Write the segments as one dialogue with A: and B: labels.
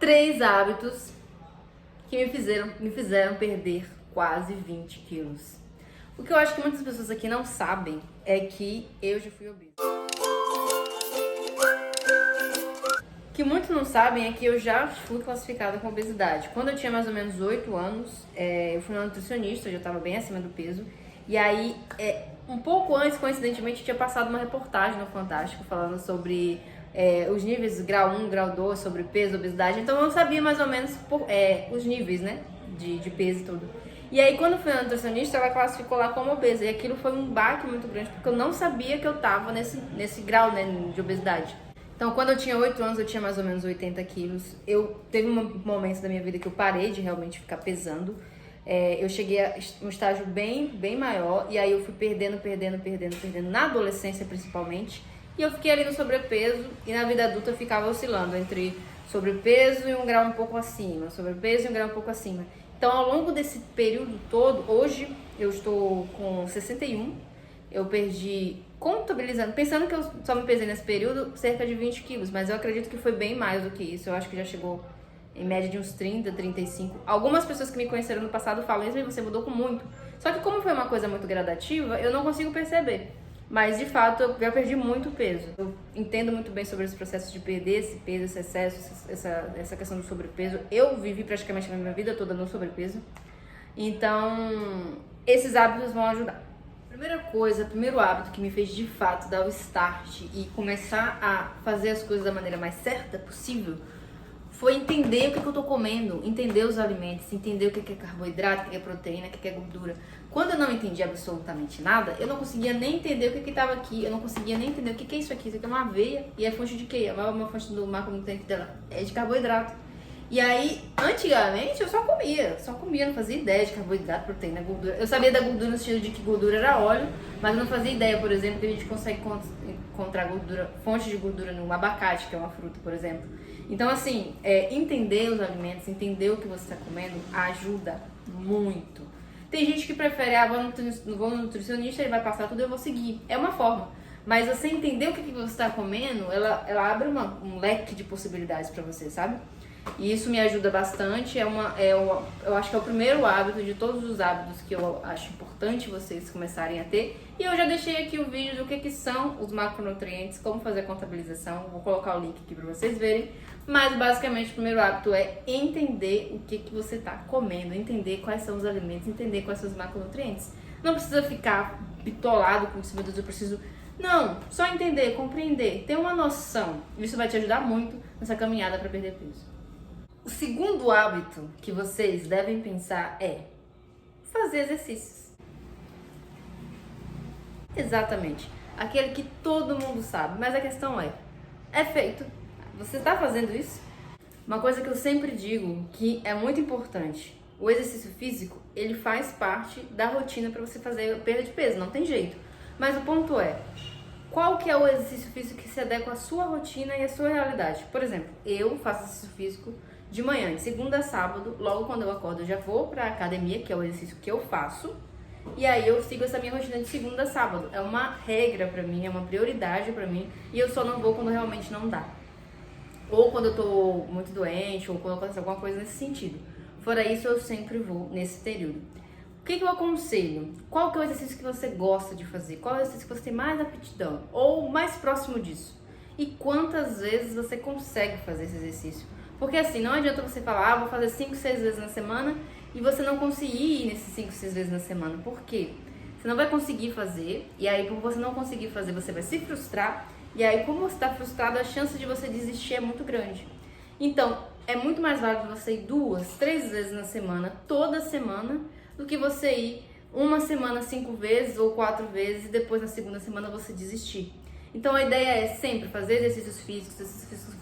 A: 3 hábitos que me fizeram perder quase 20 quilos. O que eu acho que muitas pessoas aqui não sabem é que eu já fui obesa. O que muitos não sabem é que eu já fui classificada com obesidade. Quando eu tinha mais ou menos 8 anos, eu fui na nutricionista, eu já estava bem acima do peso. E aí, um pouco antes, coincidentemente, tinha passado uma reportagem no Fantástico falando sobre os níveis grau 1, grau 2, sobre peso, obesidade. Então eu sabia mais ou menos os níveis, né, de peso e tudo. E aí quando eu fui na nutricionista, ela classificou lá como obesa. E aquilo foi um baque muito grande, porque eu não sabia que eu tava nesse grau, né, de obesidade. Então quando eu tinha 8 anos, eu tinha mais ou menos 80 quilos. Teve momentos da minha vida que eu parei de realmente ficar pesando. Eu cheguei a um estágio bem maior. E aí eu fui perdendo na adolescência principalmente. E eu fiquei ali no sobrepeso, e na vida adulta eu ficava oscilando entre sobrepeso e um grau um pouco acima, sobrepeso e um grau um pouco acima. Então, ao longo desse período todo, hoje eu estou com 61, eu perdi, contabilizando, pensando que eu só me pesei nesse período, cerca de 20 quilos, mas eu acredito que foi bem mais do que isso, eu acho que já chegou em média de uns 30, 35. Algumas pessoas que me conheceram no passado falam isso, você mudou com muito. Só que como foi uma coisa muito gradativa, eu não consigo perceber. Mas, de fato, eu já perdi muito peso. Eu entendo muito bem sobre esse processo de perder esse peso, esse excesso, essa questão do sobrepeso. Eu vivi praticamente a minha vida toda no sobrepeso. Então, esses hábitos vão ajudar. Primeiro hábito que me fez, de fato, dar o start e começar a fazer as coisas da maneira mais certa possível foi entender o que eu tô comendo, entender os alimentos, entender o que é carboidrato, o que é proteína, o que é gordura. Quando eu não entendi absolutamente nada, eu não conseguia nem entender o que estava aqui, eu não conseguia nem entender o que é isso aqui. Isso aqui é uma aveia e é fonte de quê? Uma fonte do macronutriente dela é de carboidrato. E aí, antigamente, eu só comia, não fazia ideia de carboidrato, proteína, gordura. Eu sabia da gordura no sentido de que gordura era óleo, mas eu não fazia ideia, por exemplo, que a gente consegue encontrar fonte de gordura no abacate, que é uma fruta, por exemplo. Então, assim, entender os alimentos, entender o que você está comendo, ajuda muito. Tem gente que prefere, vou no nutricionista, ele vai passar tudo e eu vou seguir. É uma forma. Mas você entender o que você está comendo, ela abre um leque de possibilidades para você, sabe? E isso me ajuda bastante. Eu acho que é o primeiro hábito de todos os hábitos que eu acho importante vocês começarem a ter. E eu já deixei aqui o vídeo do que são os macronutrientes, como fazer a contabilização. Vou colocar o link aqui para vocês verem. Mas basicamente o primeiro hábito é entender o que você está comendo, entender quais são os alimentos, entender quais são os macronutrientes. Não precisa ficar bitolado com isso, meu Deus, eu preciso... Não, só entender, compreender, ter uma noção. Isso vai te ajudar muito nessa caminhada para perder peso. O segundo hábito que vocês devem pensar é fazer exercícios. Exatamente. Aquele que todo mundo sabe, mas a questão é feito. Você está fazendo isso? Uma coisa que eu sempre digo que é muito importante. O exercício físico, ele faz parte da rotina para você fazer perda de peso, não tem jeito. Mas o ponto é, qual que é o exercício físico que se adequa à sua rotina e à sua realidade? Por exemplo, eu faço exercício físico de manhã, de segunda a sábado, logo quando eu acordo eu já vou pra academia, que é o exercício que eu faço, e aí eu sigo essa minha rotina de segunda a sábado. É uma regra pra mim, é uma prioridade pra mim, e eu só não vou quando realmente não dá. Ou quando eu tô muito doente, ou quando acontece alguma coisa nesse sentido. Fora isso, eu sempre vou nesse período. O que eu aconselho? Qual que é o exercício que você gosta de fazer? Qual é o exercício que você tem mais aptidão? Ou mais próximo disso? E quantas vezes você consegue fazer esse exercício? Porque assim, não adianta você falar, vou fazer 5, 6 vezes na semana e você não conseguir ir nesses 5, 6 vezes na semana. Por quê? Você não vai conseguir fazer, e aí por você não conseguir fazer, você vai se frustrar, e aí como você está frustrado, a chance de você desistir é muito grande. Então, é muito mais válido você ir 2, 3 vezes na semana, toda semana, do que você ir uma semana 5 vezes ou 4 vezes e depois na segunda semana você desistir. Então a ideia é sempre fazer exercícios físicos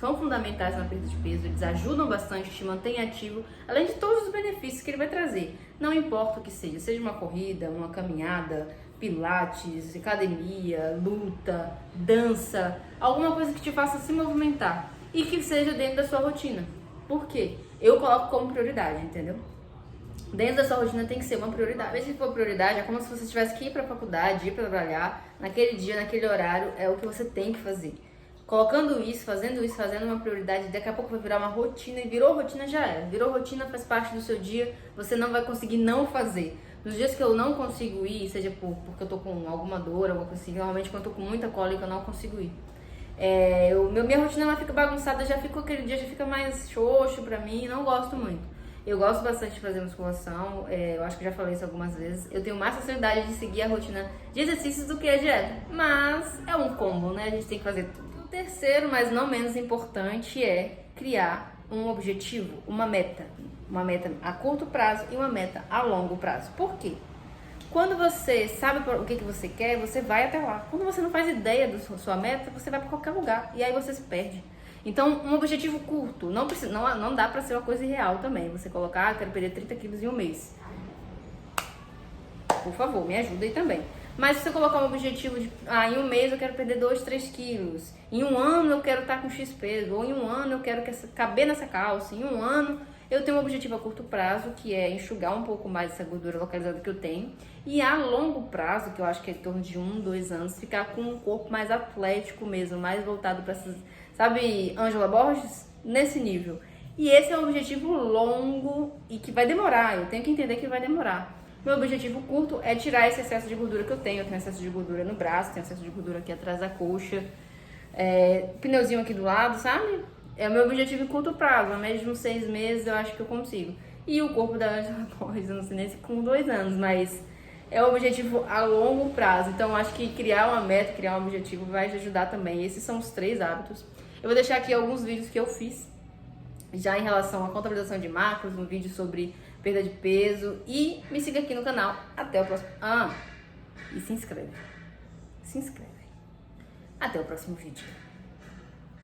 A: são fundamentais na perda de peso, eles ajudam bastante, te mantêm ativo, além de todos os benefícios que ele vai trazer. Não importa o que seja uma corrida, uma caminhada, pilates, academia, luta, dança, alguma coisa que te faça se movimentar e que seja dentro da sua rotina. Por quê? Eu coloco como prioridade, entendeu? Dentro da sua rotina tem que ser uma prioridade. Mas se for prioridade, é como se você tivesse que ir para a faculdade, ir para trabalhar, naquele dia, naquele horário, é o que você tem que fazer. colocando isso, fazendo uma prioridade, daqui a pouco vai virar uma rotina, e virou rotina já é. Virou rotina, faz parte do seu dia, você não vai conseguir não fazer. Nos dias que eu não consigo ir, seja porque eu tô com alguma dor, alguma coisa assim, normalmente quando eu tô com muita cólica eu não consigo ir. Minha rotina ela fica bagunçada, aquele dia já fica mais xoxo pra mim, não gosto muito. Eu gosto bastante de fazer musculação, eu acho que já falei isso algumas vezes. Eu tenho mais facilidade de seguir a rotina de exercícios do que a dieta, mas é um combo, né? A gente tem que fazer tudo. O terceiro, mas não menos importante, é criar um objetivo, uma meta a curto prazo e uma meta a longo prazo. Por quê? Quando você sabe o que você quer, você vai até lá. Quando você não faz ideia da sua meta, você vai para qualquer lugar e aí você se perde. Então, um objetivo curto, não dá para ser uma coisa irreal também. Você colocar, quero perder 30 quilos em um mês. Por favor, me ajuda aí também. Mas se você colocar um objetivo de, em um mês eu quero perder 2, 3 quilos, em um ano eu quero estar com X peso, ou em um ano eu quero caber nessa calça, em um ano eu tenho um objetivo a curto prazo, que é enxugar um pouco mais essa gordura localizada que eu tenho, e a longo prazo, que eu acho que é em torno de 1, 2 anos, ficar com um corpo mais atlético mesmo, mais voltado para essas, sabe, Ângela Borges? Nesse nível. E esse é um objetivo longo e que vai demorar, eu tenho que entender que vai demorar. Meu objetivo curto é tirar esse excesso de gordura que eu tenho. Eu tenho excesso de gordura no braço, tenho excesso de gordura aqui atrás da coxa, pneuzinho aqui do lado, sabe? É o meu objetivo em curto prazo, a média de uns 6 meses eu acho que eu consigo. E o corpo da Ângela Borges, eu não sei nem se com 2 anos, mas é o objetivo a longo prazo. Então eu acho que criar uma meta, criar um objetivo vai te ajudar também. Esses são os 3 hábitos. Eu vou deixar aqui alguns vídeos que eu fiz já em relação à contabilização de macros, um vídeo sobre perda de peso, e me siga aqui no canal. Até o próximo. E se inscreve. Se inscreve. Até o próximo vídeo.